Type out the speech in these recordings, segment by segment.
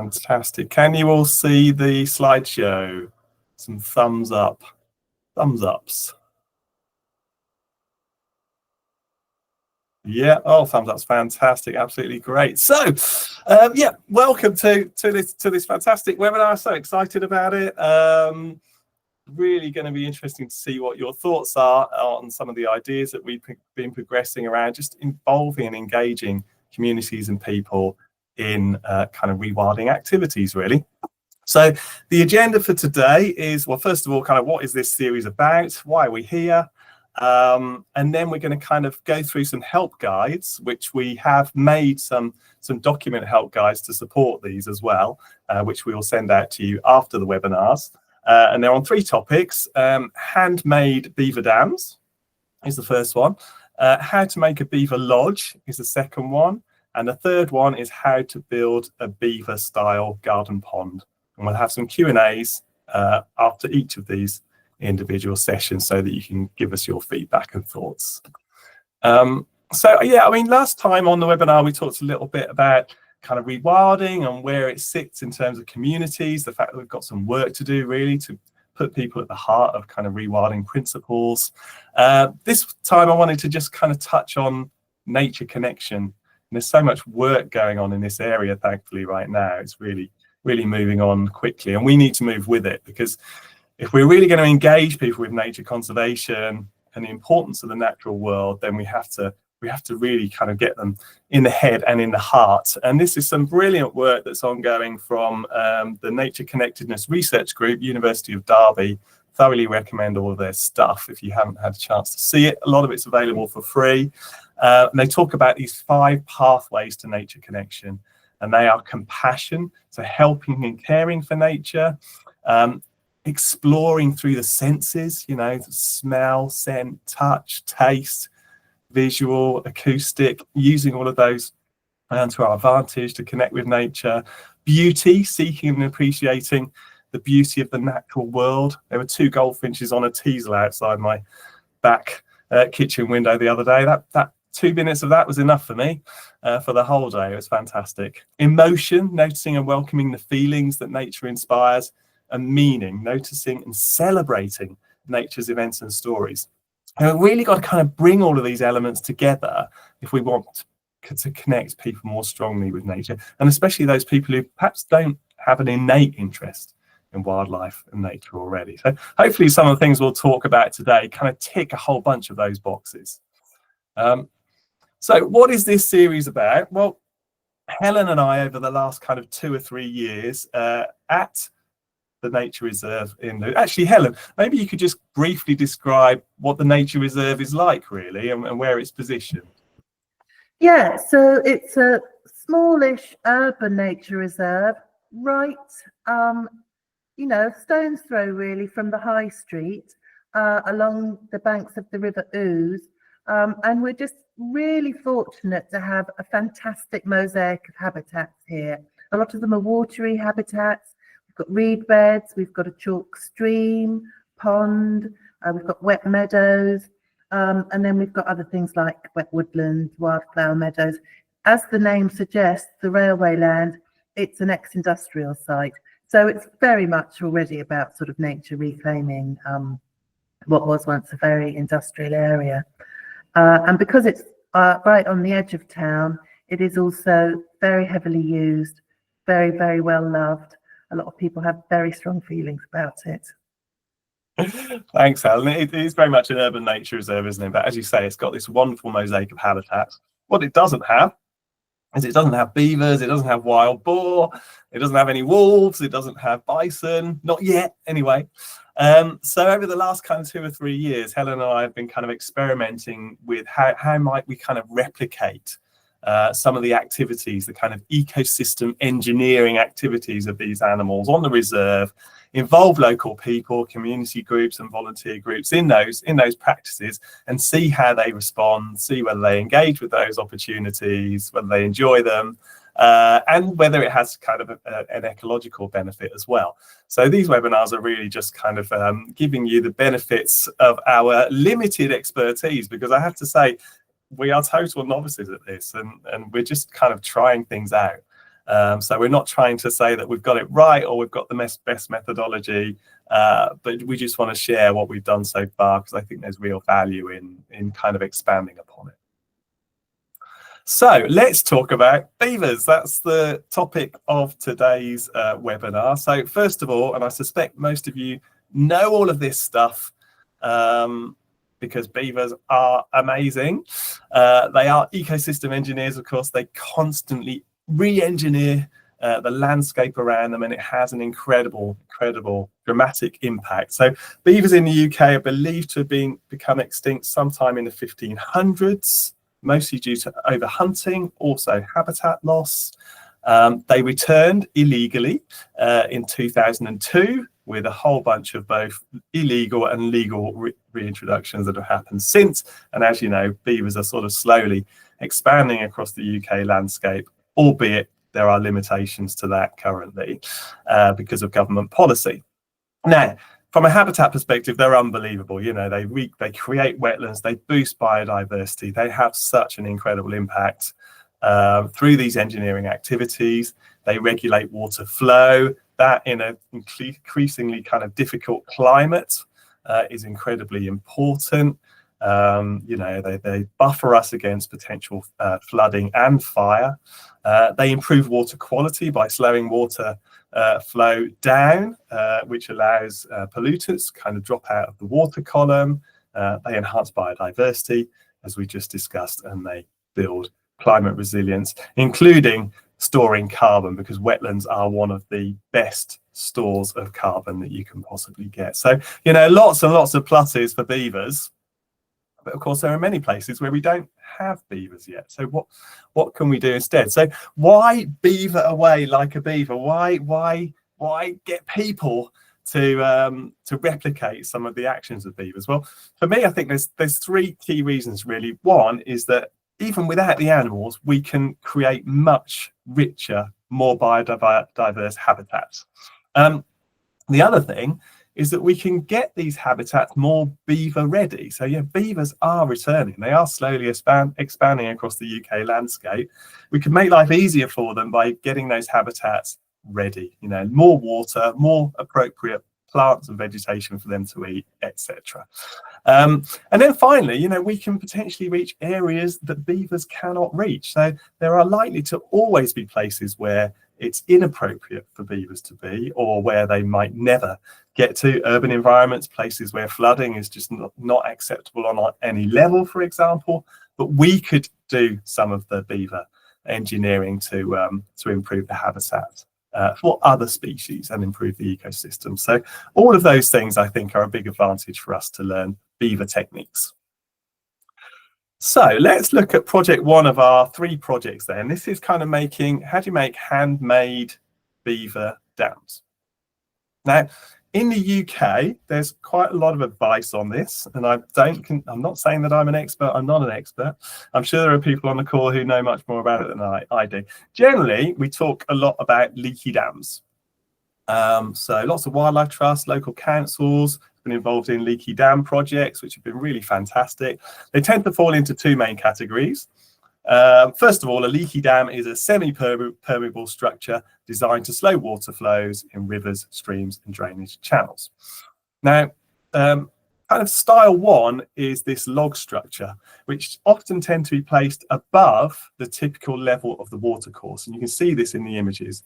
Fantastic. Can you all see the slideshow? Some thumbs up, thumbs ups. Yeah, oh, thumbs up's fantastic, absolutely great. So, yeah, welcome to this fantastic webinar. So excited about it. Really going to be interesting to see what your thoughts are on some of the ideas that we've been progressing around just involving and engaging communities and people in kind of rewilding activities, really. So the agenda for today is, well, first of all, kind of what is this series about? Why are we here? And then we're going to kind of go through some help guides, which we have made some document help guides to support these as well, which we will send out to you after the webinars. And they're on 3 topics. Handmade beaver dams is the first one. How to make a beaver lodge is the second one. And the third one is how to build a beaver style garden pond. And we'll have some Q&As after each of these individual sessions so that you can give us your feedback and thoughts. So yeah, I mean, last time on the webinar, we talked a little bit about kind of rewilding and where it sits in terms of communities, the fact that we've got some work to do really to put people at the heart of kind of rewilding principles. This time I wanted to just kind of touch on nature connection. And there's so much work going on in this area, thankfully, right now. It's really moving on quickly, and we need to move with it, because if we're really going to engage people with nature conservation and the importance of the natural world, then we have to really kind of get them in the head and in the heart. And this is some brilliant work that's ongoing from the Nature Connectedness Research Group, University of Derby. Thoroughly recommend all of their stuff if you haven't had a chance to see it. A lot of it's available for free. And they talk about these 5 pathways to nature connection. And they are compassion, so helping and caring for nature, exploring through the senses, you know, smell, scent, touch, taste, visual, acoustic, using all of those to our advantage to connect with nature. Beauty, seeking and appreciating the beauty of the natural world. There were 2 goldfinches on a teasel outside my back kitchen window the other day. That 2 minutes of that was enough for me for the whole day. It was fantastic. Emotion, noticing and welcoming the feelings that nature inspires. And meaning, noticing and celebrating nature's events and stories. And we've really got to kind of bring all of these elements together if we want to connect people more strongly with nature, and especially those people who perhaps don't have an innate interest in wildlife and nature already. So hopefully some of the things we'll talk about today kind of tick a whole bunch of those boxes. So what is this series about? Well, Helen and I, over the last kind of 2 or 3 years at the nature reserve actually, Helen, maybe you could just briefly describe what the nature reserve is like, really, and where it's positioned. Yeah, so it's a smallish urban nature reserve, right, you know, stone's throw really from the high street, along the banks of the River Ouse, and we're just really fortunate to have a fantastic mosaic of habitats here. A lot of them are watery habitats. We've got reed beds, we've got a chalk stream, pond, we've got wet meadows, and then we've got other things like wet woodland, wildflower meadows. As the name suggests, the railway land, it's an ex-industrial site. So it's very much already about sort of nature reclaiming what was once a very industrial area. And because it's right on the edge of town, it is also very heavily used, very, very well loved. A lot of people have very strong feelings about it. Thanks, Helen. It is very much an urban nature reserve, isn't it? But as you say, it's got this wonderful mosaic of habitats. What it doesn't have is it doesn't have beavers, it doesn't have wild boar, it doesn't have any wolves, it doesn't have bison, not yet anyway. So over the last kind of 2 or 3 years, Helen and I have been kind of experimenting with how might we kind of replicate some of the activities, the kind of ecosystem engineering activities of these animals on the reserve, involve local people, community groups and volunteer groups in those practices, and see how they respond, see whether they engage with those opportunities, whether they enjoy them, and whether it has kind of an ecological benefit as well. So these webinars are really just kind of giving you the benefits of our limited expertise, because I have to say, we are total novices at this, and we're just kind of trying things out. So we're not trying to say that we've got it right or we've got the best methodology, but we just want to share what we've done so far, because I think there's real value in kind of expanding upon it. So let's talk about beavers. That's the topic of today's webinar. So first of all, and I suspect most of you know all of this stuff, because beavers are amazing. They are ecosystem engineers, of course. They constantly re-engineer the landscape around them, and it has an incredible dramatic impact. So beavers in the UK are believed to have become extinct sometime in the 1500s, mostly due to overhunting, also habitat loss. They returned illegally in 2002, with a whole bunch of both illegal and legal reintroductions that have happened since. And as you know, beavers are sort of slowly expanding across the UK landscape, albeit there are limitations to that currently because of government policy. Now, from a habitat perspective, they're unbelievable. You know, they create wetlands, they boost biodiversity, they have such an incredible impact through these engineering activities. They regulate water flow. That in an increasingly kind of difficult climate is incredibly important. You know, they buffer us against potential flooding and fire. They improve water quality by slowing water flow down, which allows pollutants kind of drop out of the water column. They enhance biodiversity, as we just discussed, and they build climate resilience, including storing carbon, because wetlands are one of the best stores of carbon that you can possibly get. So, you know, lots and lots of pluses for beavers. But of course, there are many places where we don't have beavers yet. So what can we do instead? So why beaver away like a beaver? Why get people to replicate some of the actions of beavers? Well, for me, I think there's three key reasons really. One is that even without the animals, we can create much richer, more biodiverse habitats. The other thing is that we can get these habitats more beaver ready. So yeah, beavers are returning. They are slowly expanding across the UK landscape. We can make life easier for them by getting those habitats ready. You know, more water, more appropriate plants and vegetation for them to eat, etc. And then finally, you know, we can potentially reach areas that beavers cannot reach. So there are likely to always be places where it's inappropriate for beavers to be, or where they might never get to, urban environments, places where flooding is just not acceptable on any level, for example. But we could do some of the beaver engineering to improve the habitat for other species and improve the ecosystem. So all of those things, I think, are a big advantage for us to learn beaver techniques. So let's look at project one of our three projects there. And this is kind of how do you make handmade beaver dams? Now, in the UK, there's quite a lot of advice on this, and I'm not saying that I'm an expert. I'm not an expert. I'm sure there are people on the call who know much more about it than I do. Generally, we talk a lot about leaky dams. So lots of wildlife trusts, local councils have been involved in leaky dam projects, which have been really fantastic. They tend to fall into two main categories. First of all, a leaky dam is a semi-permeable structure designed to slow water flows in rivers, streams, and drainage channels. Now, kind of style one is this log structure, which often tend to be placed above the typical level of the watercourse. And you can see this in the images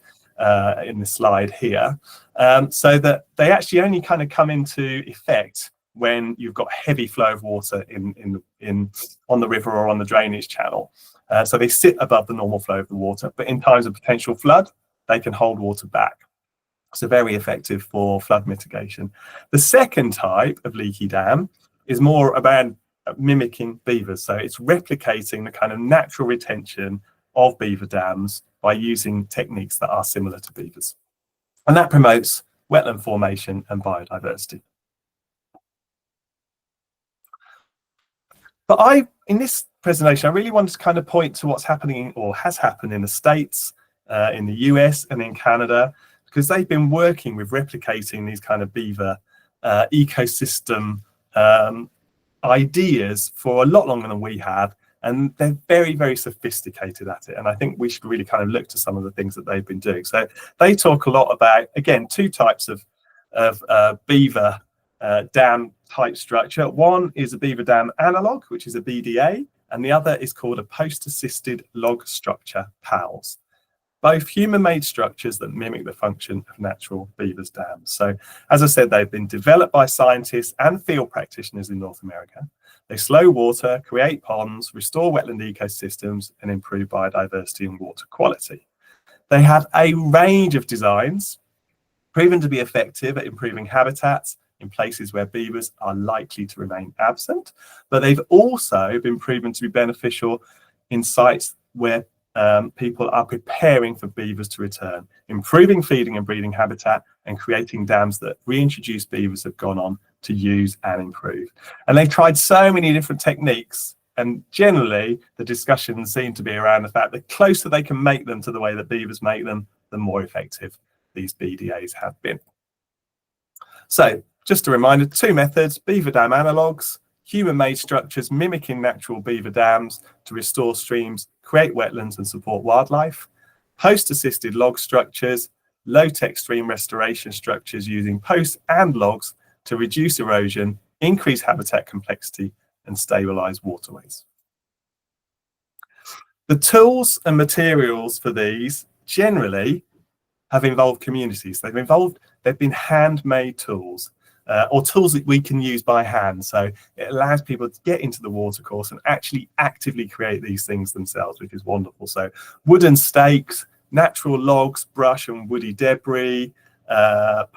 in the slide here, so that they actually only kind of come into effect when you've got heavy flow of water on the river or on the drainage channel. So they sit above the normal flow of the water, but in times of potential flood, they can hold water back. So very effective for flood mitigation. The second type of leaky dam is more about mimicking beavers. So it's replicating the kind of natural retention of beaver dams by using techniques that are similar to beavers. And that promotes wetland formation and biodiversity. But in this presentation, I really wanted to kind of point to what's happening or has happened in the States, in the US and in Canada, because they've been working with replicating these kind of beaver ecosystem ideas for a lot longer than we have. and they're very, very sophisticated at it. And I think we should really kind of look to some of the things that they've been doing. So they talk a lot about, again, two types of beaver dam type structure. One is a beaver dam analog, which is a BDA, and the other is called a post-assisted log structure, PALS. Both human-made structures that mimic the function of natural beavers' dams. So, as I said, they've been developed by scientists and field practitioners in North America. They slow water, create ponds, restore wetland ecosystems, and improve biodiversity and water quality. They have a range of designs proven to be effective at improving habitats in places where beavers are likely to remain absent, but they've also been proven to be beneficial in sites where people are preparing for beavers to return, improving feeding and breeding habitat, and creating dams that reintroduced beavers have gone on to use and improve. And they've tried so many different techniques, and generally the discussions seem to be around the fact that the closer they can make them to the way that beavers make them, the more effective these BDAs have been. So just a reminder, two methods: beaver dam analogues, human-made structures mimicking natural beaver dams to restore streams, create wetlands and support wildlife; post-assisted log structures, low-tech stream restoration structures using posts and logs to reduce erosion, increase habitat complexity and stabilize waterways. The tools and materials for these generally have involved communities. They've been handmade tools. Or tools that we can use by hand. So it allows people to get into the watercourse and actually actively create these things themselves, which is wonderful. So wooden stakes, natural logs, brush and woody debris,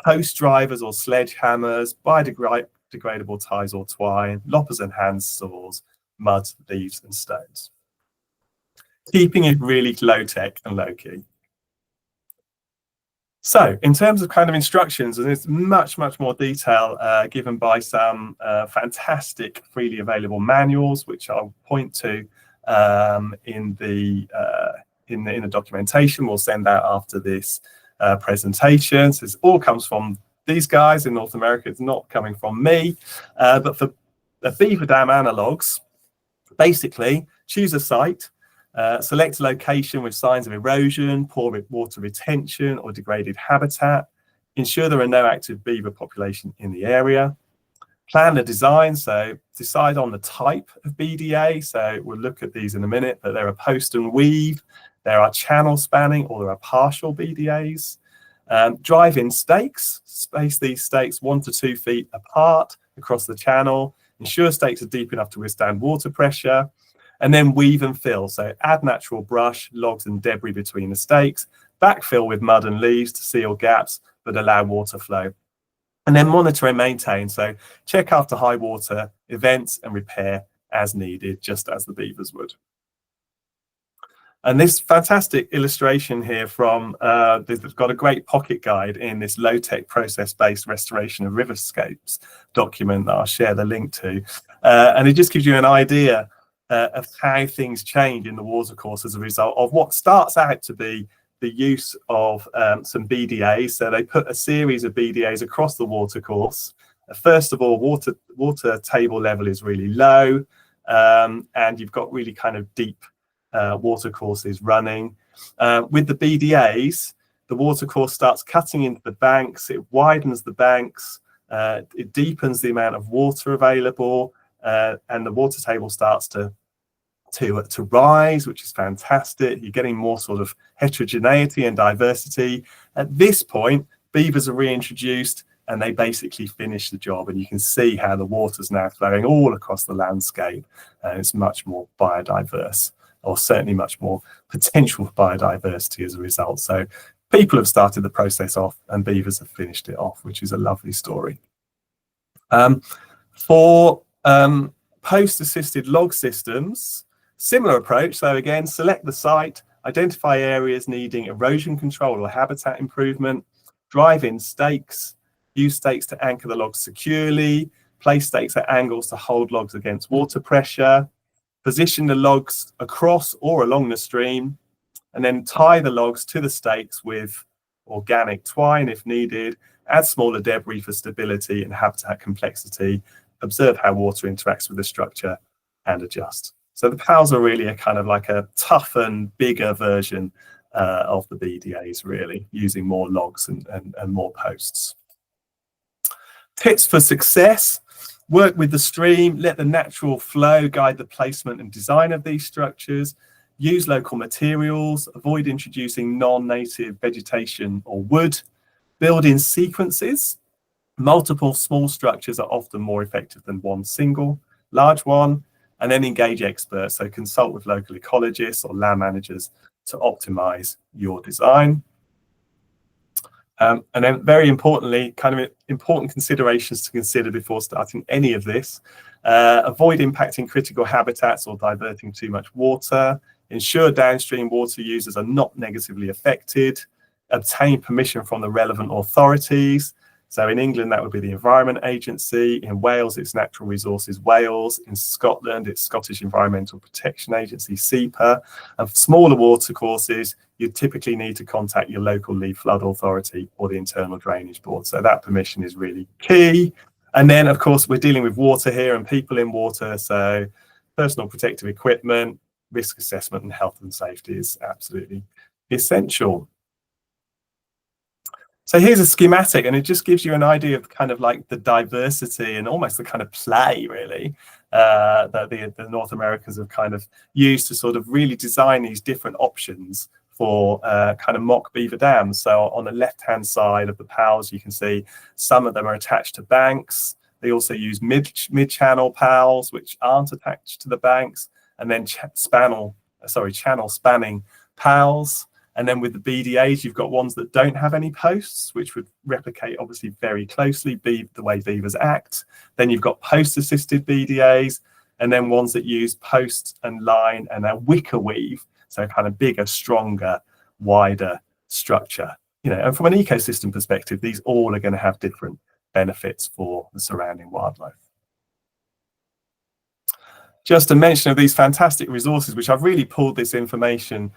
post drivers or sledgehammers, biodegradable ties or twine, loppers and hand saws, mud, leaves and stones. Keeping it really low tech and low key. So in terms of kind of instructions, and there's much more detail given by some fantastic freely available manuals, which I'll point to in the documentation we'll send out after this presentation. So this all comes from these guys in North America. It's not coming from me. But for the beaver dam analogues, basically choose a site. Select a location with signs of erosion, poor water retention or degraded habitat. Ensure there are no active beaver population in the area. Plan the design, so decide on the type of BDA. So we'll look at these in a minute, but there are post and weave, there are channel spanning, or there are partial BDAs. Drive-in stakes, space these stakes 1 to 2 feet apart across the channel. Ensure stakes are deep enough to withstand water pressure. And then weave and fill. So add natural brush, logs and debris between the stakes, backfill with mud and leaves to seal gaps, but allow water flow. And then monitor and maintain. So check after high water events and repair as needed, just as the beavers would. And this fantastic illustration here from, they've got a great pocket guide in this low-tech process-based restoration of riverscapes document that I'll share the link to. And it just gives you an idea of how things change in the watercourse as a result of what starts out to be the use of some BDAs. So they put a series of BDAs across the watercourse. First of all, water table level is really low, and you've got really kind of deep watercourses running. With the BDAs, the watercourse starts cutting into the banks, it widens the banks, it deepens the amount of water available, and the water table starts to rise, which is fantastic. You're getting more sort of heterogeneity and diversity. At this point, beavers are reintroduced and they basically finish the job. And you can see how the water's now flowing all across the landscape. And it's much more biodiverse, or certainly much more potential for biodiversity as a result. So people have started the process off and beavers have finished it off, which is a lovely story. For post-assisted log systems, similar approach. So again, select the site, identify areas needing erosion control or habitat improvement, drive in stakes, use stakes to anchor the logs securely, place stakes at angles to hold logs against water pressure, position the logs across or along the stream, and then tie the logs to the stakes with organic twine if needed, add smaller debris for stability and habitat complexity, observe how water interacts with the structure and adjust. So the PALs are really a kind of like a toughened, bigger version of the BDAs, really, using more logs and more posts. Tips for success: work with the stream, let the natural flow guide the placement and design of these structures, use local materials, avoid introducing non-native vegetation or wood, build in sequences. Multiple small structures are often more effective than one single large one, and then engage experts. So consult with local ecologists or land managers to optimize your design. And then very importantly, kind of important considerations to consider before starting any of this. Avoid impacting critical habitats or diverting too much water. Ensure downstream water users are not negatively affected. Obtain permission from the relevant authorities. So in England, that would be the Environment Agency. In Wales, it's Natural Resources Wales. In Scotland, it's Scottish Environmental Protection Agency, SEPA. And for smaller watercourses, you typically need to contact your local lead flood authority or the Internal Drainage Board. So that permission is really key. And then, of course, we're dealing with water here and people in water. So personal protective equipment, risk assessment and health and safety is absolutely essential. So here's a schematic, and it just gives you an idea of kind of like the diversity and almost the kind of play, really, that the North Americans have kind of used to sort of really design these different options for kind of mock beaver dams. So on the left-hand side of the PALs, you can see some of them are attached to banks. They also use mid-channel PALs, which aren't attached to the banks, and then channel spanning PALs. And then with the BDAs, you've got ones that don't have any posts, which would replicate obviously very closely the way beavers act. Then you've got post-assisted BDAs, and then ones that use post and line and a wicker weave, so kind of bigger, stronger, wider structure. You know, and from an ecosystem perspective, these all are going to have different benefits for the surrounding wildlife. Just a mention of these fantastic resources, which I've really pulled this information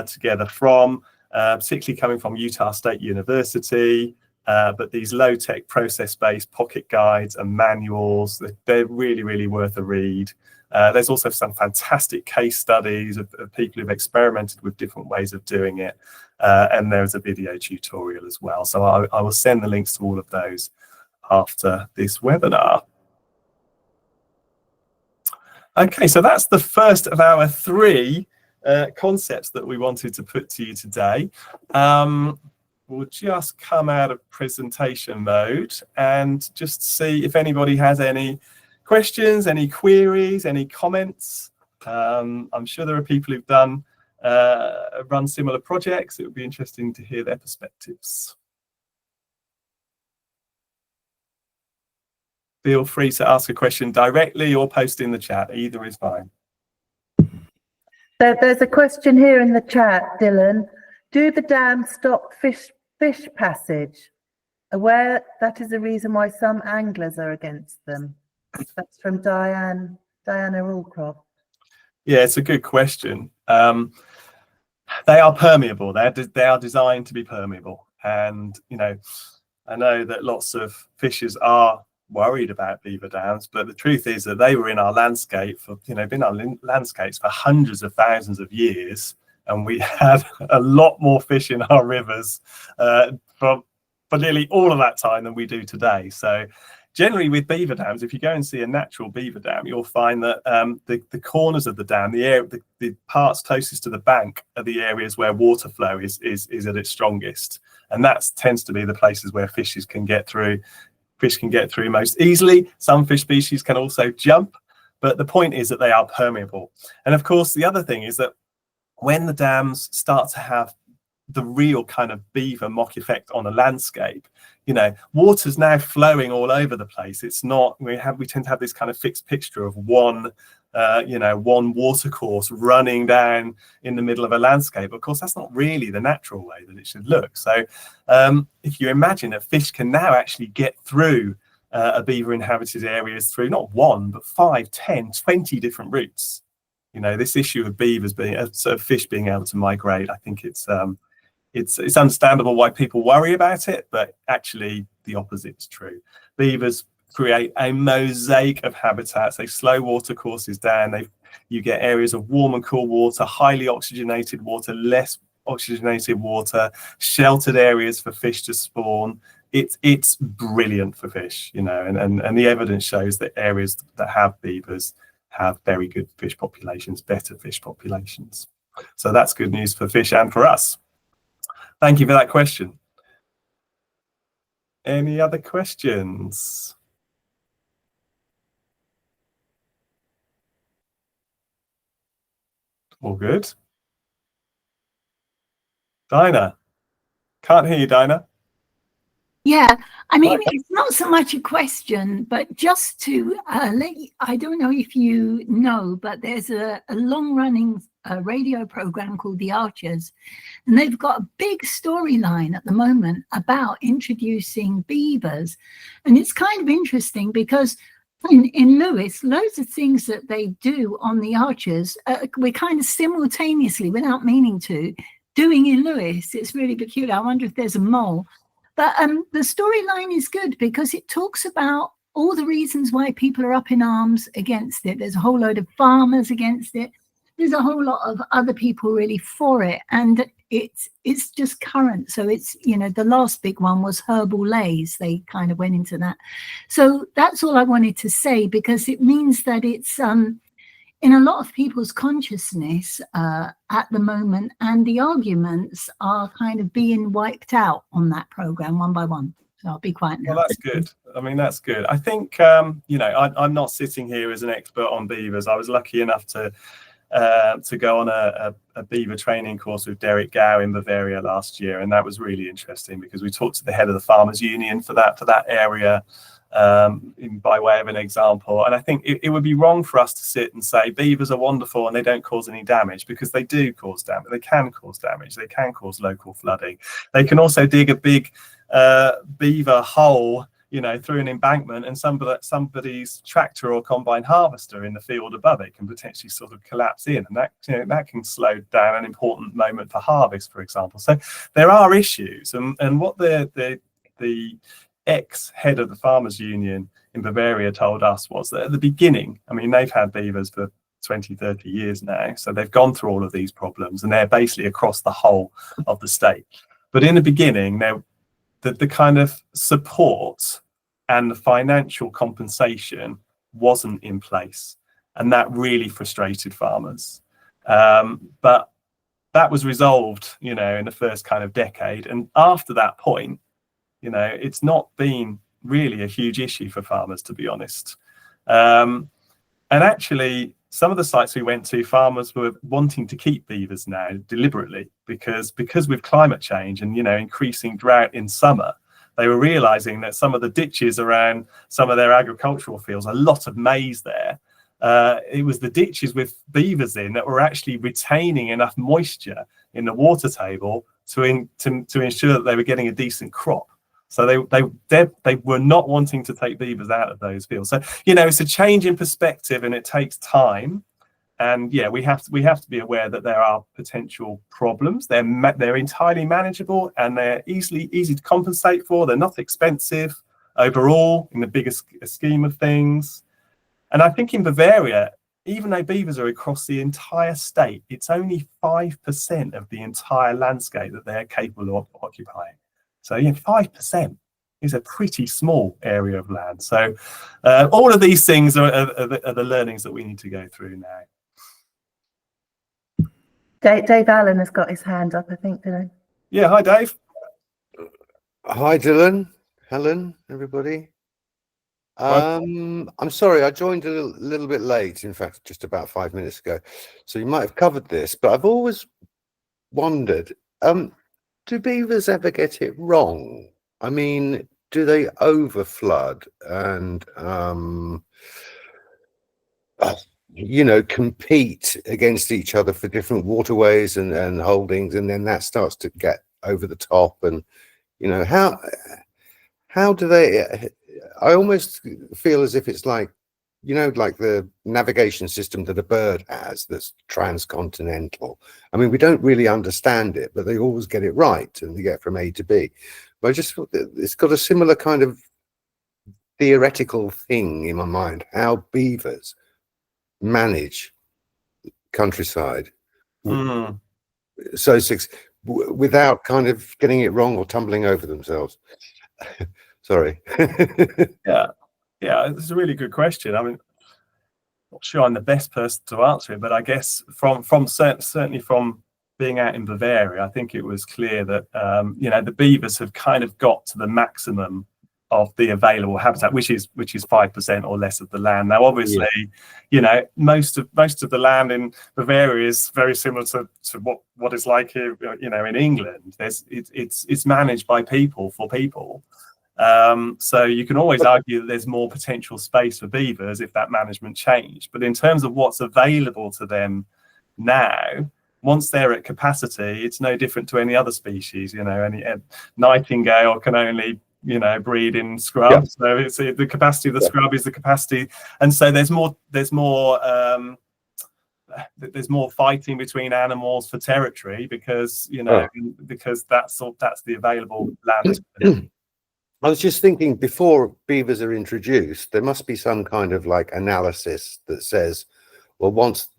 together from, particularly coming from Utah State University, but these low-tech process-based pocket guides and manuals, they're really, really worth a read. There's also some fantastic case studies of people who've experimented with different ways of doing it, and there's a video tutorial as well. So I will send the links to all of those after this webinar. Okay, so that's the first of our three concepts that we wanted to put to you today. We'll just come out of presentation mode and just see if anybody has any questions, any queries, any comments. I'm sure there are people who've run similar projects. It would be interesting to hear their perspectives. Feel free to ask a question directly or post in the chat. Either is fine. There's a question here in the chat, Dylan. Do the dams stop fish passage? Aware that is the reason why some anglers are against them. That's from Diana Allcroft. Yeah, it's a good question. They are permeable. They are designed to be permeable, and you know, I know that lots of fishers are worried about beaver dams, but the truth is that they were in our landscape for, you know, been our landscapes for hundreds of thousands of years, and we had a lot more fish in our rivers for nearly all of that time than we do today. So generally with beaver dams, if you go and see a natural beaver dam, you'll find that the corners of the dam, the parts closest to the bank, are the areas where water flow is at its strongest, and that tends to be the places where fish can get through most easily. Some fish species can also jump, but the point is that they are permeable. And of course, the other thing is that when the dams start to have the real kind of beaver mock effect on a landscape, you know, water's now flowing all over the place. It's not, we tend to have this kind of fixed picture of one water course running down in the middle of a landscape. Of course, that's not really the natural way that it should look. So if you imagine that fish can now actually get through a beaver inhabited areas through not one, but 5, 10, 20 different routes. You know, this issue of beavers fish being able to migrate, I think it's understandable why people worry about it, but actually the opposite is true. Beavers create a mosaic of habitats. They slow water courses down. You get areas of warm and cool water, highly oxygenated water, less oxygenated water, sheltered areas for fish to spawn. It's brilliant for fish, you know, and the evidence shows that areas that have beavers have very good fish populations, better fish populations. So that's good news for fish and for us. Thank you for that question. Any other questions? All good. Dinah, can't hear you, Dinah. Yeah, I mean, it's not so much a question, but just to let you, I don't know if you know, but there's a long-running radio program called The Archers, and they've got a big storyline at the moment about introducing beavers. And it's kind of interesting because in Lewis, loads of things that they do on The Archers, we're kind of simultaneously, without meaning to, doing in Lewis. It's really peculiar. I wonder if there's a mole. But the storyline is good because it talks about all the reasons why people are up in arms against it. There's a whole load of farmers against it. There's a whole lot of other people really for it. And it's just current. So it's, you know, the last big one was herbal lays. They kind of went into that. So that's all I wanted to say, because it means that it's in a lot of people's consciousness at the moment, and the arguments are kind of being wiped out on that program one by one. So I'll be quiet now. Well, that's good. I mean, that's good. I think, you know, I'm not sitting here as an expert on beavers. I was lucky enough to go on a beaver training course with Derek Gow in Bavaria last year, and that was really interesting because we talked to the head of the Farmers Union for that area. By way of an example, and I think it would be wrong for us to sit and say beavers are wonderful and they don't cause any damage, because they do cause damage. They can cause damage. They can cause local flooding. They can also dig a big beaver hole, you know, through an embankment, and somebody's tractor or combine harvester in the field above it can potentially sort of collapse in, and that, you know, that can slow down an important moment for harvest, for example. So there are issues, and what the ex-head of the Farmers Union in Bavaria told us was that at the beginning, I mean, they've had beavers for 20, 30 years now, so they've gone through all of these problems, and they're basically across the whole of the state. But in the beginning, the kind of support and the financial compensation wasn't in place, and that really frustrated farmers. But that was resolved, you know, in the first kind of decade, and after that point, you know, it's not been really a huge issue for farmers, to be honest. And actually, some of the sites we went to, farmers were wanting to keep beavers now deliberately, because with climate change and, you know, increasing drought in summer, they were realizing that some of the ditches around some of their agricultural fields, a lot of maize there, it was the ditches with beavers in that were actually retaining enough moisture in the water table to ensure that they were getting a decent crop. So they were not wanting to take beavers out of those fields. So, you know, it's a change in perspective, and it takes time. And yeah, we have to be aware that there are potential problems. They're entirely manageable, and they're easy to compensate for. They're not expensive overall in the bigger scheme of things. And I think in Bavaria, even though beavers are across the entire state, it's only 5% of the entire landscape that they're capable of occupying. So yeah, 5% is a pretty small area of land. So all of these things are the learnings that we need to go through now. Dave Allen has got his hand up, I think, Dylan. Yeah, hi, Dave. Hi, Dylan, Helen, everybody. I'm sorry, I joined a little bit late, in fact, just about 5 minutes ago. So you might have covered this, but I've always wondered, do beavers ever get it wrong? I mean, do they overflood and, you know, compete against each other for different waterways and holdings, and then that starts to get over the top? And, you know, how do they? I almost feel as if it's like, you know, like the navigation system that a bird has that's transcontinental. I mean, we don't really understand it, but they always get it right, and they get from A to B. But I just thought that it's got a similar kind of theoretical thing in my mind, how beavers manage countryside. Mm. So without kind of getting it wrong or tumbling over themselves. Sorry. Yeah, it's a really good question. I mean, not sure I'm the best person to answer it, but I guess certainly from being out in Bavaria, I think it was clear that the beavers have kind of got to the maximum of the available habitat, which is 5% or less of the land. Now, obviously, most of the land in Bavaria is very similar to what it's like here, in England. It's managed by people for people. So you can always argue that there's more potential space for beavers if that management changed. But in terms of what's available to them now, once they're at capacity, it's no different to any other species. Any nightingale can only breed in scrub. So it's the capacity of the scrub is the capacity, and so there's more fighting between animals for territory because because that's the available land. I was just thinking, before beavers are introduced, there must be some kind of like analysis that says, well, once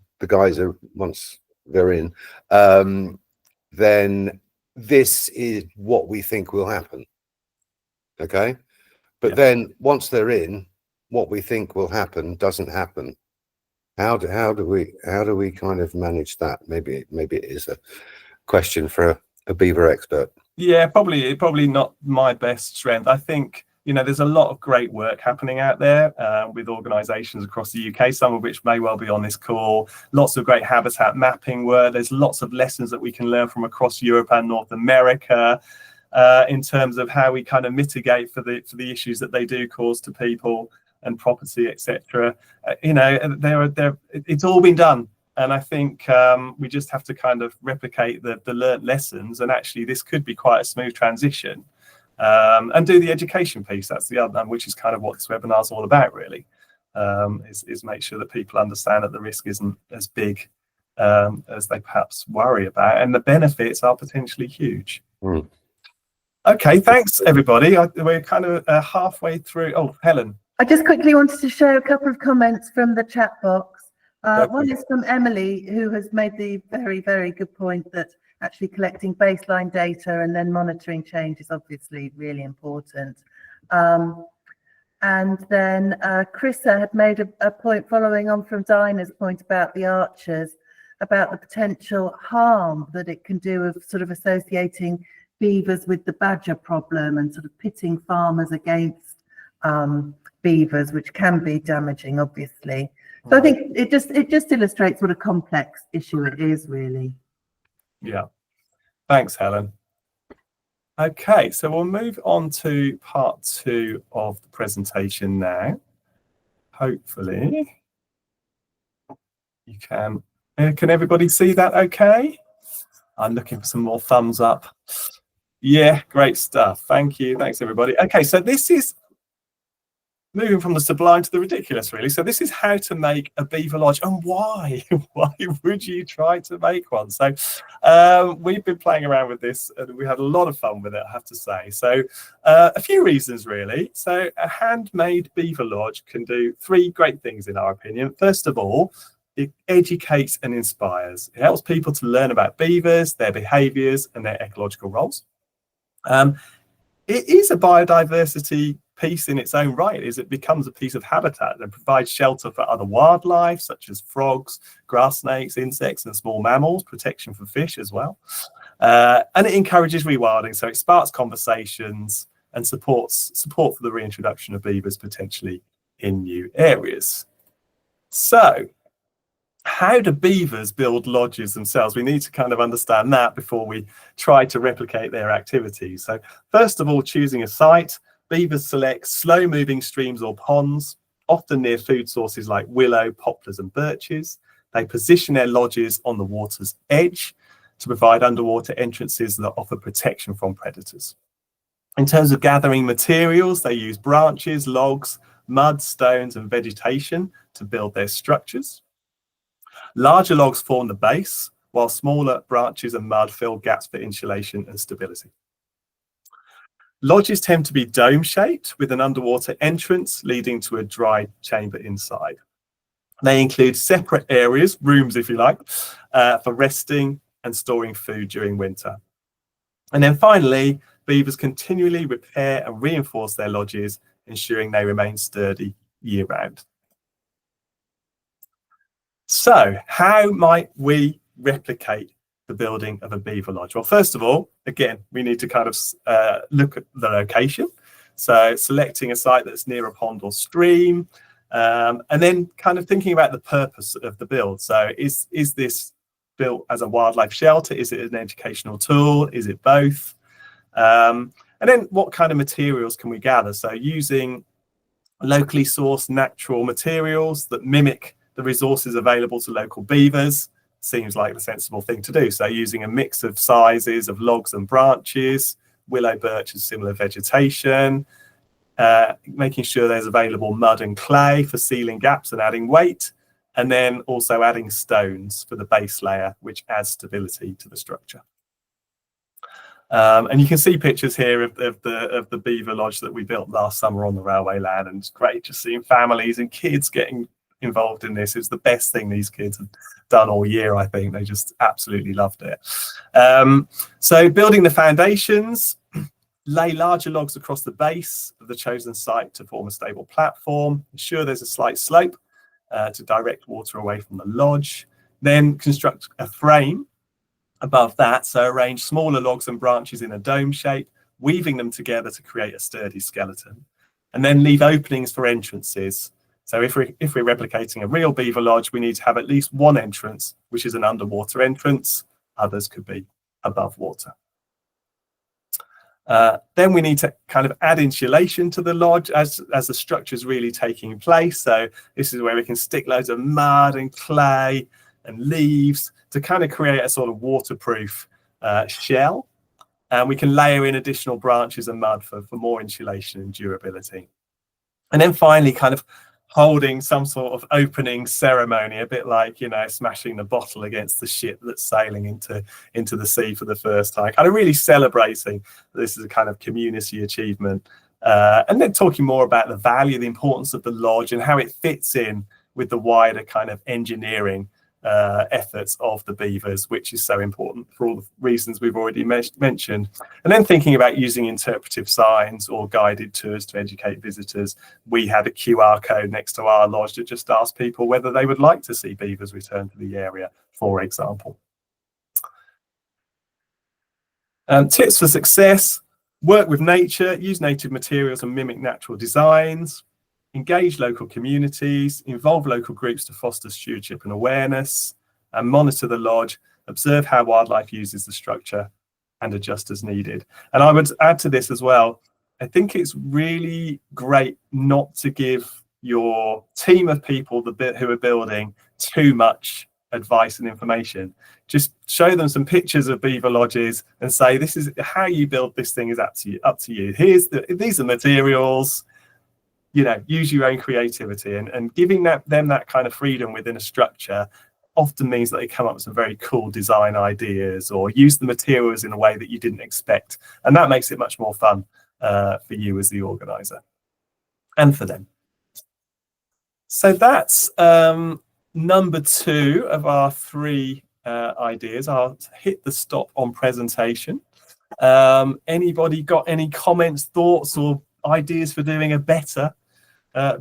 they're in, then this is what we think will happen. Okay, but then once they're in, what we think will happen doesn't happen. How do we kind of manage that? Maybe it is a question for a beaver expert. Yeah, probably not my best strength. I think there's a lot of great work happening out there with organisations across the UK, some of which may well be on this call. Lots of great habitat mapping work. There's lots of lessons that we can learn from across Europe and North America in terms of how we kind of mitigate for the issues that they do cause to people and property, etc. It's all been done. And I think we just have to kind of replicate the learnt lessons. And actually, this could be quite a smooth transition. And do the education piece. That's the other one, which is kind of what this webinar is all about, really, is make sure that people understand that the risk isn't as big as they perhaps worry about. And the benefits are potentially huge. Mm. Okay, thanks, everybody. We're kind of halfway through. Oh, Helen. I just quickly wanted to share a couple of comments from the chat box. One is from Emily, who has made the very, very good point that actually collecting baseline data and then monitoring change is obviously really important. And then Chrissa had made a point following on from Dinah's point about the archers, about the potential harm that it can do of sort of associating beavers with the badger problem and sort of pitting farmers against beavers, which can be damaging, obviously. So I think it just illustrates what a complex issue it is, really. Yeah. Thanks, Helen. Okay, so we'll move on to part 2 of the presentation now. Hopefully you can everybody see that okay? I'm looking for some more thumbs up. Yeah, great stuff. Thank you. Thanks, everybody. Okay, so this is moving from the sublime to the ridiculous, really. So this is how to make a beaver lodge, and why? Why would you try to make one? So we've been playing around with this, and we had a lot of fun with it, I have to say. So a few reasons, really. So a handmade beaver lodge can do 3 great things, in our opinion. First of all, it educates and inspires. It helps people to learn about beavers, their behaviours, and their ecological roles. It is a biodiversity piece in its own right, as it becomes a piece of habitat that provides shelter for other wildlife such as frogs, grass snakes, insects and small mammals, protection for fish as well, and it encourages rewilding, so it sparks conversations and support for the reintroduction of beavers potentially in new areas. So how do beavers build lodges themselves? We need to kind of understand that before we try to replicate their activities. So first of all, choosing a site. Beavers select slow-moving streams or ponds, often near food sources like willow, poplars and birches. They position their lodges on the water's edge to provide underwater entrances that offer protection from predators. In terms of gathering materials, they use branches, logs, mud, stones and vegetation to build their structures. Larger logs form the base, while smaller branches and mud fill gaps for insulation and stability. Lodges tend to be dome-shaped with an underwater entrance leading to a dry chamber inside. They include separate areas, rooms if you like, for resting and storing food during winter. And then finally, beavers continually repair and reinforce their lodges, ensuring they remain sturdy year round. So how might we replicate the building of a beaver lodge? Well, first of all, again, we need to kind of look at the location. So selecting a site that's near a pond or stream, and then kind of thinking about the purpose of the build. So is this built as a wildlife shelter? Is it an educational tool? Is it both? And then what kind of materials can we gather? So using locally sourced natural materials that mimic the resources available to local beavers seems like the sensible thing to do. So using a mix of sizes of logs and branches, willow, birch and similar vegetation, making sure there's available mud and clay for sealing gaps and adding weight, and then also adding stones for the base layer, which adds stability to the structure. And you can see pictures here of the beaver lodge that we built last summer on the railway land, and it's great just seeing families and kids getting involved in this. It's the best thing these kids have done all year, I think. They just absolutely loved it. So building the foundations, lay larger logs across the base of the chosen site to form a stable platform, ensure there's a slight slope to direct water away from the lodge, then construct a frame above that, so arrange smaller logs and branches in a dome shape, weaving them together to create a sturdy skeleton, and then leave openings for entrances. So if we're replicating a real beaver lodge, we need to have at least one entrance, which is an underwater entrance. Others could be above water. Then we need to kind of add insulation to the lodge as the structure is really taking place. So this is where we can stick loads of mud and clay and leaves to kind of create a sort of waterproof shell. And we can layer in additional branches and mud for more insulation and durability. And then finally, kind of holding some sort of opening ceremony, a bit like, you know, smashing the bottle against the ship that's sailing into the sea for the first time, kind of really celebrating this is a kind of community achievement. And then talking more about the value, the importance of the lodge and how it fits in with the wider kind of engineering efforts of the beavers, which is so important for all the reasons we've already mentioned. And then thinking about using interpretive signs or guided tours to educate visitors. We had a QR code next to our lodge that just asked people whether they would like to see beavers return to the area, for example. Tips for success: work with nature, use native materials and mimic natural designs, engage local communities, involve local groups to foster stewardship and awareness, and monitor the lodge, observe how wildlife uses the structure and adjust as needed. And I would add to this as well, I think it's really great not to give your team of people who are building too much advice and information. Just show them some pictures of beaver lodges and say, this is how you build this thing, is up to you. These are materials. You know, use your own creativity, and giving them that kind of freedom within a structure often means that they come up with some very cool design ideas or use the materials in a way that you didn't expect. And that makes it much more fun for you as the organizer and for them. So that's number 2 of our 3 ideas. I'll hit the stop on presentation. Anybody got any comments, thoughts, or ideas for doing a better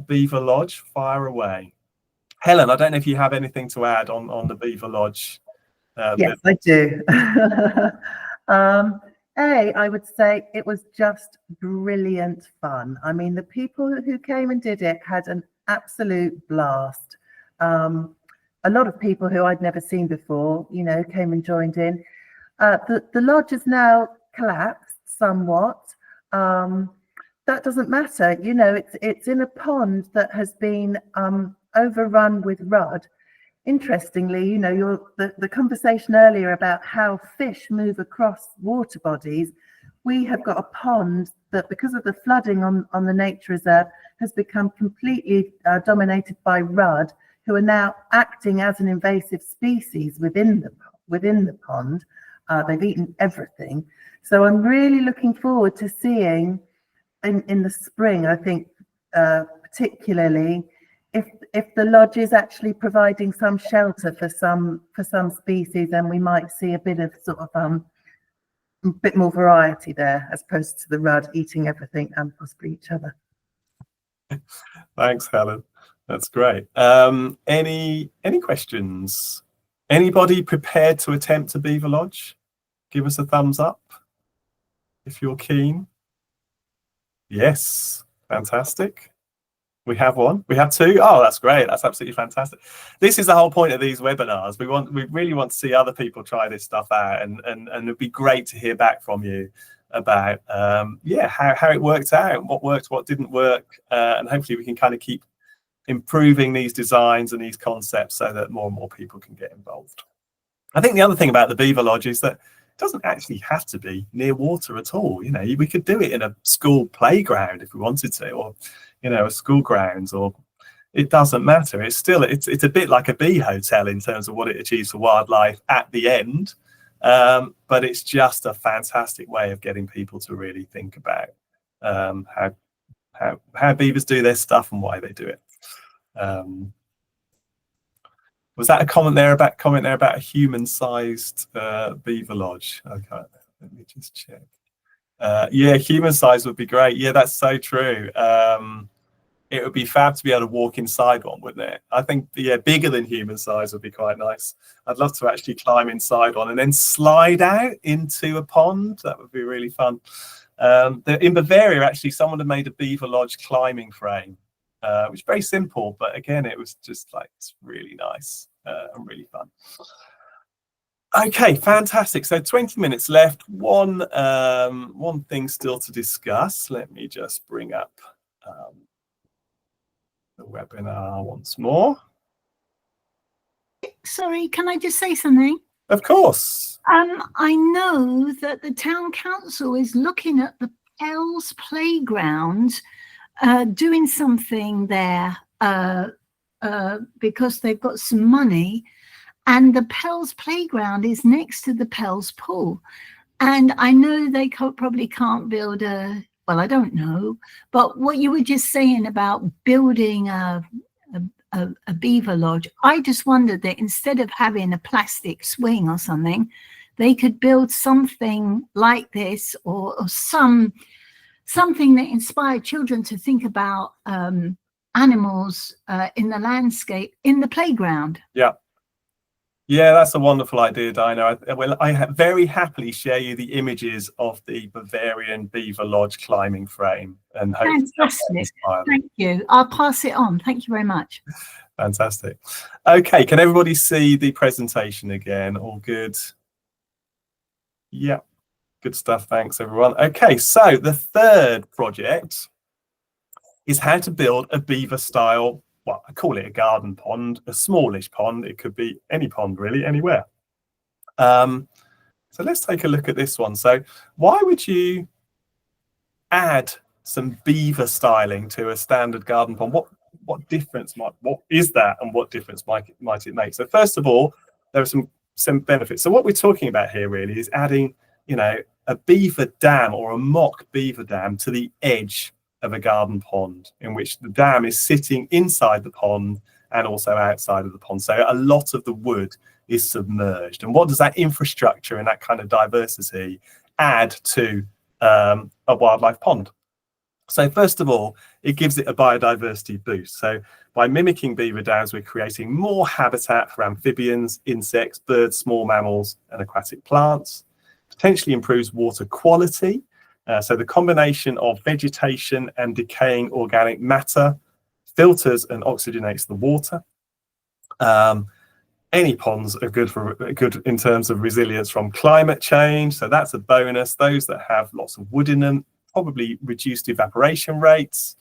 beaver lodge? Fire away. Helen, I don't know if you have anything to add on the beaver lodge. Yes, I do. I would say it was just brilliant fun. I mean, the people who came and did it had an absolute blast. A lot of people who I'd never seen before, you know, came and joined in. The lodge is now collapsed somewhat. That doesn't matter, you know, it's in a pond that has been overrun with rudd. Interestingly, you know, the conversation earlier about how fish move across water bodies, we have got a pond that, because of the flooding on the nature reserve, has become completely dominated by rudd, who are now acting as an invasive species within the pond. They've eaten everything. So I'm really looking forward to seeing in the spring, I think, particularly, if the lodge is actually providing some shelter for some species, then we might see a bit of sort of a bit more variety there, as opposed to the rudd eating everything and possibly each other. Thanks, Helen. That's great. Any questions? Anybody prepared to attempt a beaver lodge? Give us a thumbs up if you're keen. Yes, fantastic. We have one. We have two. Oh, that's great. That's absolutely fantastic. This is the whole point of these webinars. We really want to see other people try this stuff out, and it'd be great to hear back from you about how it worked out, what worked, what didn't work, and hopefully we can kind of keep improving these designs and these concepts so that more and more people can get involved. I think the other thing about the beaver lodge is that it doesn't actually have to be near water at all. You know, we could do it in a school playground if we wanted to, or a school grounds, or it doesn't matter. It's still it's a bit like a bee hotel in terms of what it achieves for wildlife at the end, but it's just a fantastic way of getting people to really think about how beavers do their stuff and why they do it. Was that a comment there about a human-sized beaver lodge? Okay, let me just check. Yeah, human size would be great. Yeah, that's so true. It would be fab to be able to walk inside one, wouldn't it? I think, yeah, bigger than human size would be quite nice. I'd love to actually climb inside one and then slide out into a pond. That would be really fun. In Bavaria, actually, someone had made a beaver lodge climbing frame, which is very simple, but again, it was just like, it's really nice and really fun. Okay, fantastic. So 20 minutes left. One thing still to discuss. Let me just bring up the webinar once more. Sorry, can I just say something? Of course. I know that the town council is looking at the Pell's playground, doing something there because they've got some money. And the Pell's playground is next to the Pell's pool. And I know they probably can't build well, I don't know. But what you were just saying about building a beaver lodge, I just wondered that instead of having a plastic swing or something, they could build something like this, or something that inspired children to think about animals in the landscape in the playground. Yeah. Yeah, that's a wonderful idea, Dino. I very happily share you the images of the Bavarian beaver lodge climbing frame. And fantastic. Thank you. I'll pass it on. Thank you very much. Fantastic. Okay, can everybody see the presentation again? All good? Yeah, good stuff. Thanks, everyone. Okay, so the third project is how to build a beaver style, well, I call it a garden pond, a smallish pond. It could be any pond, really, anywhere. So let's take a look at this one. So why would you add some beaver styling to a standard garden pond? What difference what is that, and what difference might it make? So first of all, there are some benefits. So what we're talking about here really is adding, a beaver dam or a mock beaver dam to the edge of a garden pond, in which the dam is sitting inside the pond and also outside of the pond. So a lot of the wood is submerged. And what does that infrastructure and that kind of diversity add to a wildlife pond? So first of all, it gives it a biodiversity boost. So by mimicking beaver dams, we're creating more habitat for amphibians, insects, birds, small mammals, and aquatic plants. Potentially improves water quality. So the combination of vegetation and decaying organic matter filters and oxygenates the water. Any ponds are good in terms of resilience from climate change. So that's a bonus. Those that have lots of wood in them, probably reduced evaporation rates.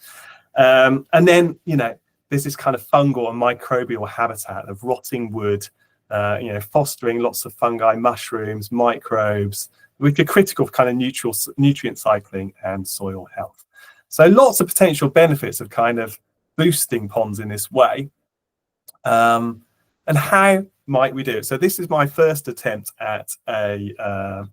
And then, there's this kind of fungal and microbial habitat of rotting wood, fostering lots of fungi, mushrooms, microbes, which are critical for kind of nutrient cycling and soil health. So lots of potential benefits of kind of boosting ponds in this way. And how might we do it? So this is my first attempt at a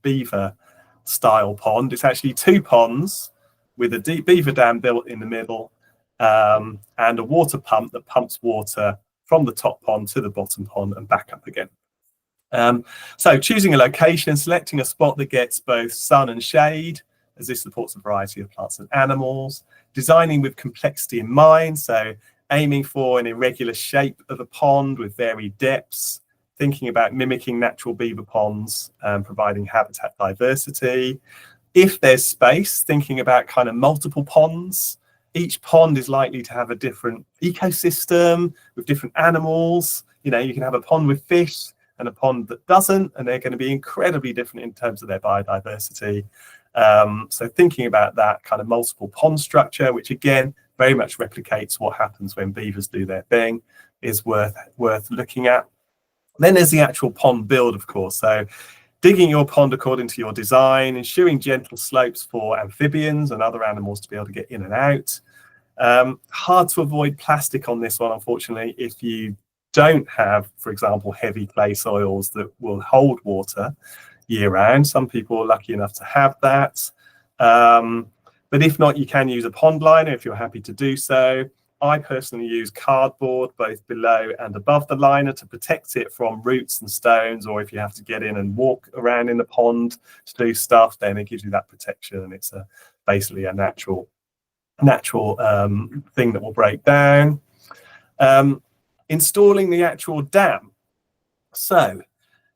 beaver style pond. It's actually two ponds with a deep beaver dam built in the middle. and a water pump that pumps water from the top pond to the bottom pond and back up again. So choosing a location, selecting a spot that gets both sun and shade, as this supports a variety of plants and animals, designing with complexity in mind, so aiming for an irregular shape of a pond with varied depths, thinking about mimicking natural beaver ponds, providing habitat diversity. If there's space, thinking about kind of multiple ponds. Each pond is likely to have a different ecosystem with different animals. You know, you can have a pond with fish and a pond that doesn't, and they're going to be incredibly different in terms of their biodiversity. So thinking about that kind of multiple pond structure, which again very much replicates what happens when beavers do their thing, is worth looking at. Then there's the actual pond build, of course. So digging your pond according to your design, ensuring gentle slopes for amphibians and other animals to be able to get in and out. Hard to avoid plastic on this one, unfortunately, if you don't have, for example, heavy clay soils that will hold water year round. Some people are lucky enough to have that. But if not, you can use a pond liner if you're happy to do so. I personally use cardboard both below and above the liner to protect it from roots and stones, or if you have to get in and walk around in the pond to do stuff, then it gives you that protection, and it's basically a natural thing that will break down. Installing the actual dam. So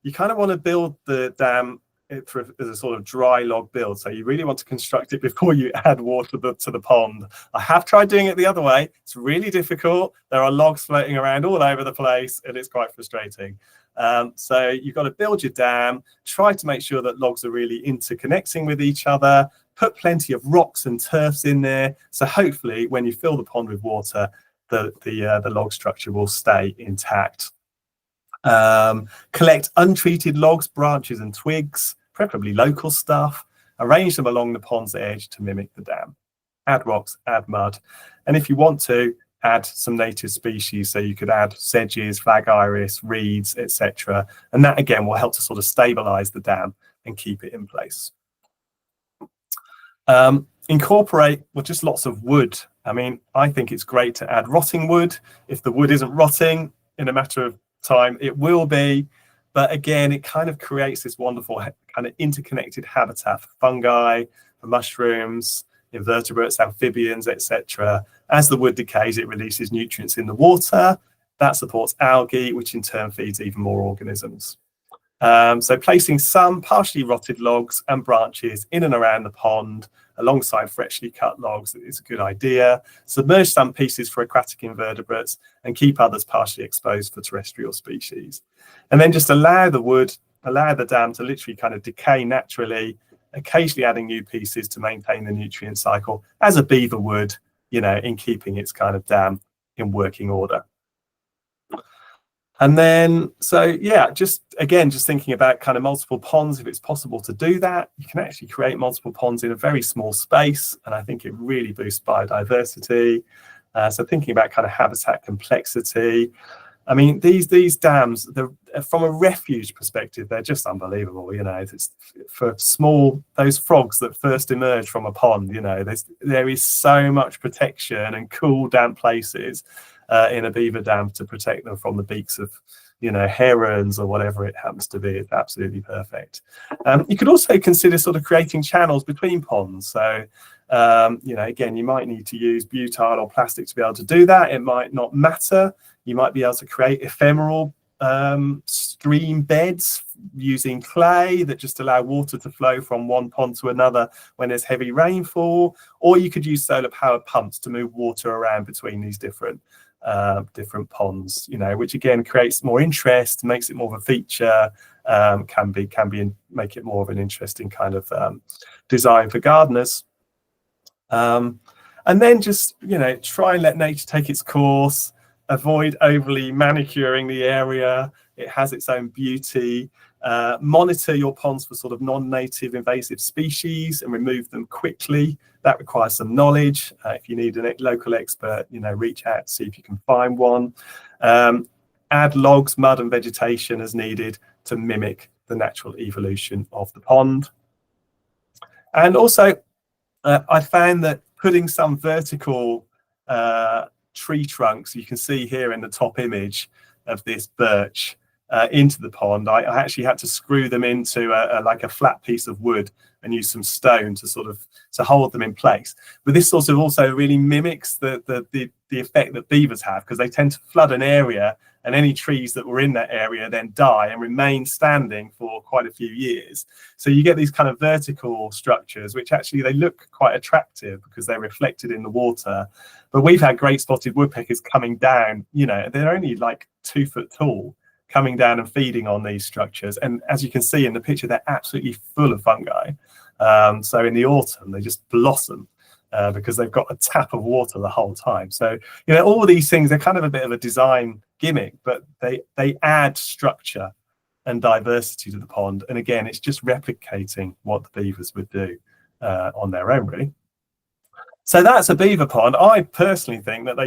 you kind of want to build the dam as a sort of dry log build. So you really want to construct it before you add water to the pond. I have tried doing it the other way. It's really difficult. There are logs floating around all over the place, and it's quite frustrating. So you've got to build your dam, try to make sure that logs are really interconnecting with each other, put plenty of rocks and turfs in there. So hopefully when you fill the pond with water, the log structure will stay intact. Collect untreated logs, branches and twigs, preferably local stuff. Arrange them along the pond's edge to mimic the dam. Add rocks, add mud, and if you want to, add some native species. So you could add sedges, flag iris, reeds, etc. And that again will help to sort of stabilize the dam and keep it in place. Incorporate just lots of wood. I mean, I think it's great to add rotting wood. If the wood isn't rotting in a matter of time, it will be, but again it kind of creates this wonderful kind of interconnected habitat for fungi, for mushrooms, invertebrates, amphibians, etc. As the wood decays, it releases nutrients in the water that supports algae, which in turn feeds even more organisms. So placing some partially rotted logs and branches in and around the pond alongside freshly cut logs is a good idea. Submerge some pieces for aquatic invertebrates and keep others partially exposed for terrestrial species. And then just allow the dam to literally kind of decay naturally, occasionally adding new pieces to maintain the nutrient cycle as a beaver would, you know, in keeping its kind of dam in working order. And then, so yeah, just thinking about kind of multiple ponds, if it's possible to do that, you can actually create multiple ponds in a very small space. And I think it really boosts biodiversity. So thinking about kind of habitat complexity. I mean, these dams, from a refuge perspective, they're just unbelievable. You know, it's for those frogs that first emerge from a pond, you know, there is so much protection and cool, damp places in a beaver dam to protect them from the beaks of, you know, herons or whatever it happens to be. It's absolutely perfect. You could also consider sort of creating channels between ponds. So, you know, again, you might need to use butyl or plastic to be able to do that. It might not matter. You might be able to create ephemeral stream beds using clay that just allow water to flow from one pond to another when there's heavy rainfall, or you could use solar powered pumps to move water around between these different ponds, you know, which again creates more interest, makes it more of a feature, make it more of an interesting kind of design for gardeners. And then just, you know, try and let nature take its course. Avoid overly manicuring the area. It has its own beauty. Monitor your ponds for sort of non-native invasive species and remove them quickly. That requires some knowledge. If you need a local expert, you know, reach out, see if you can find one. Add logs, mud and vegetation as needed to mimic the natural evolution of the pond. And also, I found that putting some vertical tree trunks, you can see here in the top image of this birch, into the pond. I actually had to screw them into like a flat piece of wood and use some stone to sort of to hold them in place. But this sort of also really mimics the effect that beavers have, because they tend to flood an area, and any trees that were in that area then die and remain standing for quite a few years. So you get these kind of vertical structures, which actually they look quite attractive because they're reflected in the water. But we've had great spotted woodpeckers coming down, you know, they're only like 2 foot tall, coming down and feeding on these structures. And as you can see in the picture, they're absolutely full of fungi. So in the autumn, they just blossom because they've got a tap of water the whole time. So, you know, all of these things are kind of a bit of a design gimmick, but they add structure and diversity to the pond. And again, it's just replicating what the beavers would do on their own, really. So that's a beaver pond. I personally think that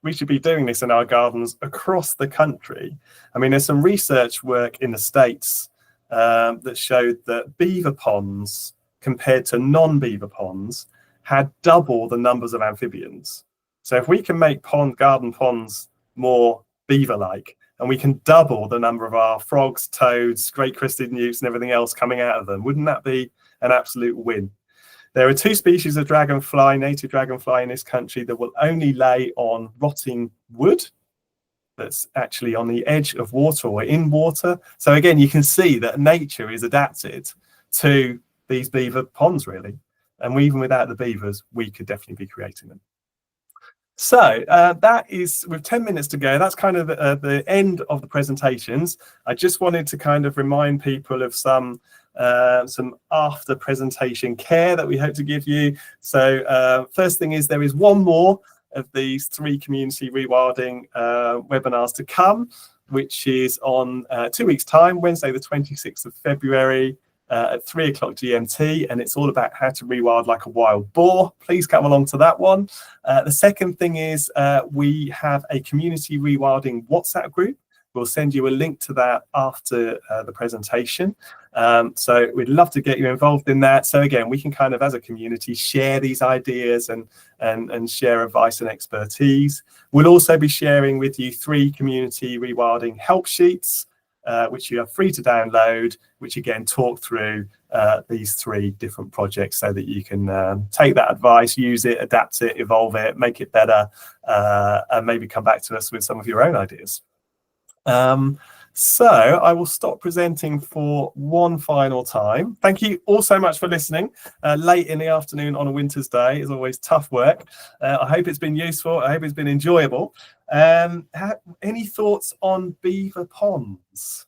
we should be doing this in our gardens across the country. I mean, there's some research work in the States that showed that beaver ponds compared to non-beaver ponds had double the numbers of amphibians. So if we can make garden ponds more beaver-like, and we can double the number of our frogs, toads, great crested newts and everything else coming out of them, wouldn't that be an absolute win? There are 2 species of dragonfly, native dragonfly in this country, that will only lay on rotting wood that's actually on the edge of water or in water. So again, you can see that nature is adapted to these beaver ponds, really. And even without the beavers, we could definitely be creating them. So that is, with 10 minutes to go, that's kind of the end of the presentations. I just wanted to kind of remind people of some after presentation care that we hope to give you. So first thing is, there is one more of these 3 community rewilding webinars to come, which is on 2 weeks time, Wednesday the 26th of February at 3 o'clock GMT, and it's all about how to rewild like a wild boar. Please come along to that one. The second thing is we have a community rewilding WhatsApp group. We'll send you a link to that after the presentation. So we'd love to get you involved in that. So again, we can kind of, as a community, share these ideas and share advice and expertise. We'll also be sharing with you 3 community rewilding help sheets, which you are free to download, which again talk through these 3 different projects so that you can take that advice, use it, adapt it, evolve it, make it better, and maybe come back to us with some of your own ideas. So I will stop presenting for one final time. Thank you all so much for listening. Late in the afternoon on a winter's day is always tough work. I hope it's been useful. I hope it's been enjoyable. Any thoughts on beaver ponds?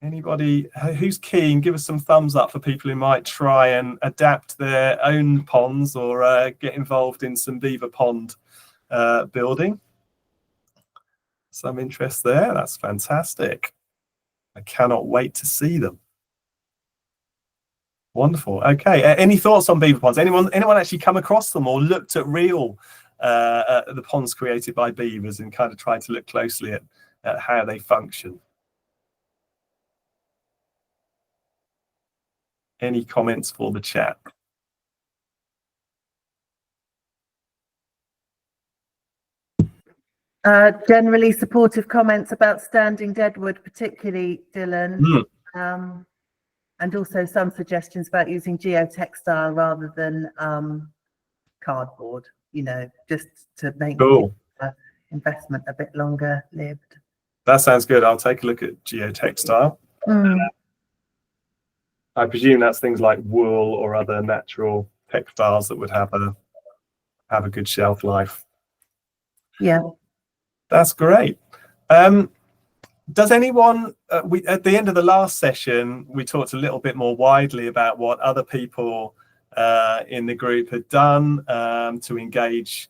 Anybody who's keen, give us some thumbs up for people who might try and adapt their own ponds or get involved in some beaver pond building. Some interest there. That's fantastic. I cannot wait to see them. Wonderful. Okay. Any thoughts on beaver ponds? Anyone actually come across them or looked at real the ponds created by beavers and kind of tried to look closely at how they function? Any comments for the chat? Generally supportive comments about standing deadwood, particularly Dylan, and also some suggestions about using geotextile rather than cardboard, you know, just to make the investment a bit longer lived. That sounds good. I'll take a look at geotextile. I presume that's things like wool or other natural textiles that would have a good shelf life. Yeah. That's great. Does anyone, at the end of the last session, we talked a little bit more widely about what other people in the group had done to engage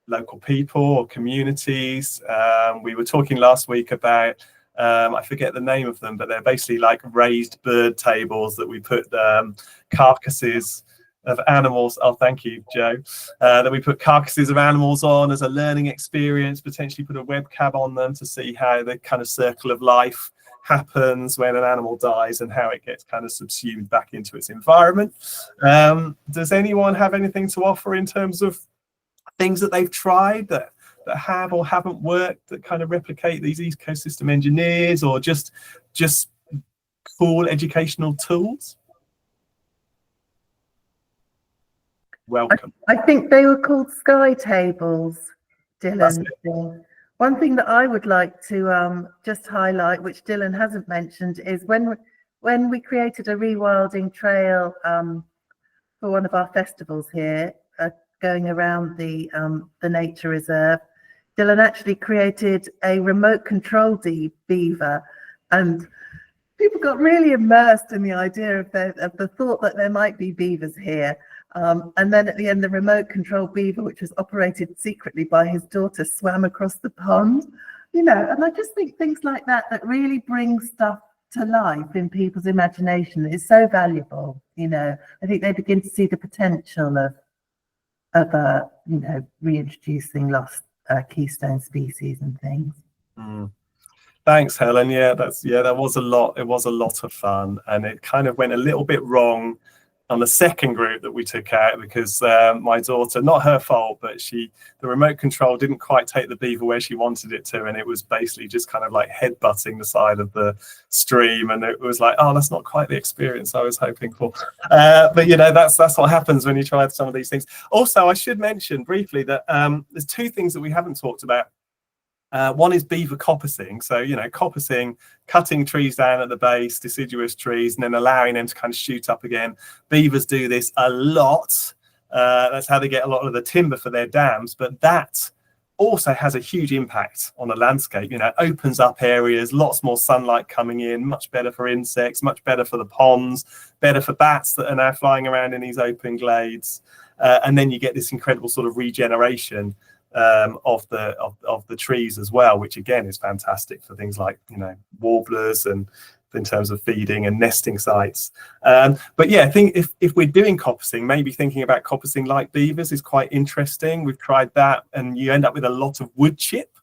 local people or communities. We were talking last week about, I forget the name of them, but they're basically like raised bird tables that we put carcasses of animals. Oh, thank you, Joe. That we put carcasses of animals on as a learning experience, potentially put a webcam on them to see how the kind of circle of life happens when an animal dies and how it gets kind of subsumed back into its environment. Does anyone have anything to offer in terms of things that they've tried that have or haven't worked, that kind of replicate these ecosystem engineers, or just cool educational tools? Welcome. I think they were called sky tables, Dylan. One thing that I would like to just highlight, which Dylan hasn't mentioned, is when we created a rewilding trail for one of our festivals here, going around the nature reserve, Dylan actually created a remote control beaver, and people got really immersed in the idea of the thought that there might be beavers here. And then at the end, the remote control beaver, which was operated secretly by his daughter, swam across the pond, and I just think things like that really bring stuff to life in people's imagination is so valuable. I think they begin to see the potential of reintroducing lost keystone species and things. Thanks, Helen. That was a lot. It was a lot of fun, and it kind of went a little bit wrong on the second group that we took out, because my daughter, not her fault, but the remote control didn't quite take the beaver where she wanted it to, and it was basically just kind of like headbutting the side of the stream, and it was like, oh, that's not quite the experience I was hoping for. But that's what happens when you try some of these things. Also, I should mention briefly that there's two things that we haven't talked about. One is beaver coppicing. So, coppicing, cutting trees down at the base, deciduous trees, and then allowing them to kind of shoot up again. Beavers do this a lot. That's how they get a lot of the timber for their dams. But that also has a huge impact on the landscape. Opens up areas, lots more sunlight coming in, much better for insects, much better for the ponds, better for bats that are now flying around in these open glades. And then you get this incredible sort of regeneration of the trees as well, which again is fantastic for things like warblers and in terms of feeding and nesting sites. But yeah, I think if we're doing coppicing, maybe thinking about coppicing like beavers is quite interesting. We've tried that, and you end up with a lot of wood chip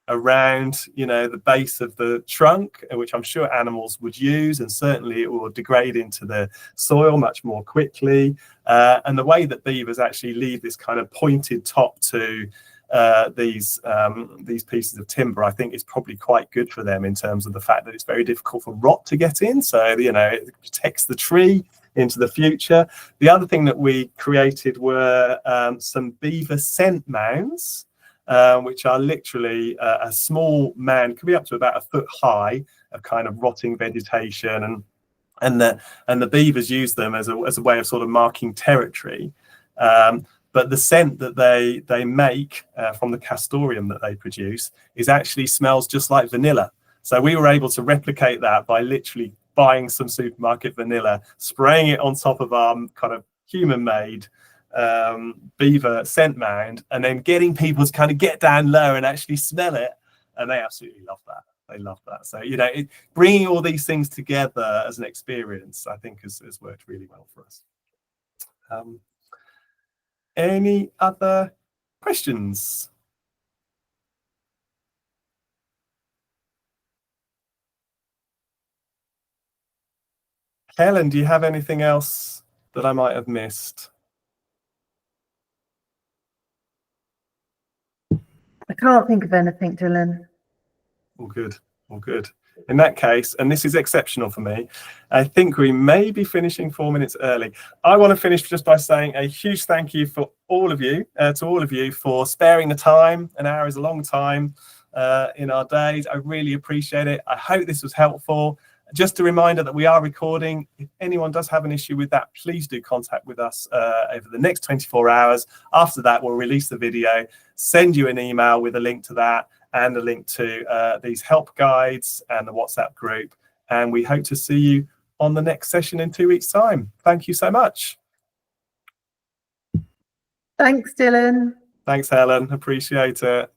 around the base of the trunk, which I'm sure animals would use, and certainly it will degrade into the soil much more quickly. And the way that beavers actually leave this kind of pointed top to these pieces of timber, I think is probably quite good for them in terms of the fact that it's very difficult for rot to get in. So it protects the tree into the future. The other thing that we created were some beaver scent mounds, which are literally a small mound, could be up to about 1 foot high, of kind of rotting vegetation, and the beavers use them as a way of sort of marking territory. But the scent that they make from the castoreum that they produce actually smells just like vanilla. So we were able to replicate that by literally buying some supermarket vanilla, spraying it on top of our kind of human-made beaver scent mound, and then getting people to kind of get down low and actually smell it. And they absolutely love that. They love that. So, bringing all these things together as an experience, I think has worked really well for us. Any other questions? Helen, do you have anything else that I might have missed? I can't think of anything, Dylan. All good. All good. In that case, and this is exceptional for me, I think we may be finishing 4 minutes early. I want to finish just by saying a huge thank you for all of you, for sparing the time. An hour is a long time in our days. I really appreciate it. I hope this was helpful. Just a reminder that we are recording. If anyone does have an issue with that, please do contact with us over the next 24 hours. After that, we'll release the video, send you an email with a link to that, and a link to these help guides and the WhatsApp group. And we hope to see you on the next session in 2 weeks' time. Thank you so much. Thanks, Dylan. Thanks, Helen. Appreciate it.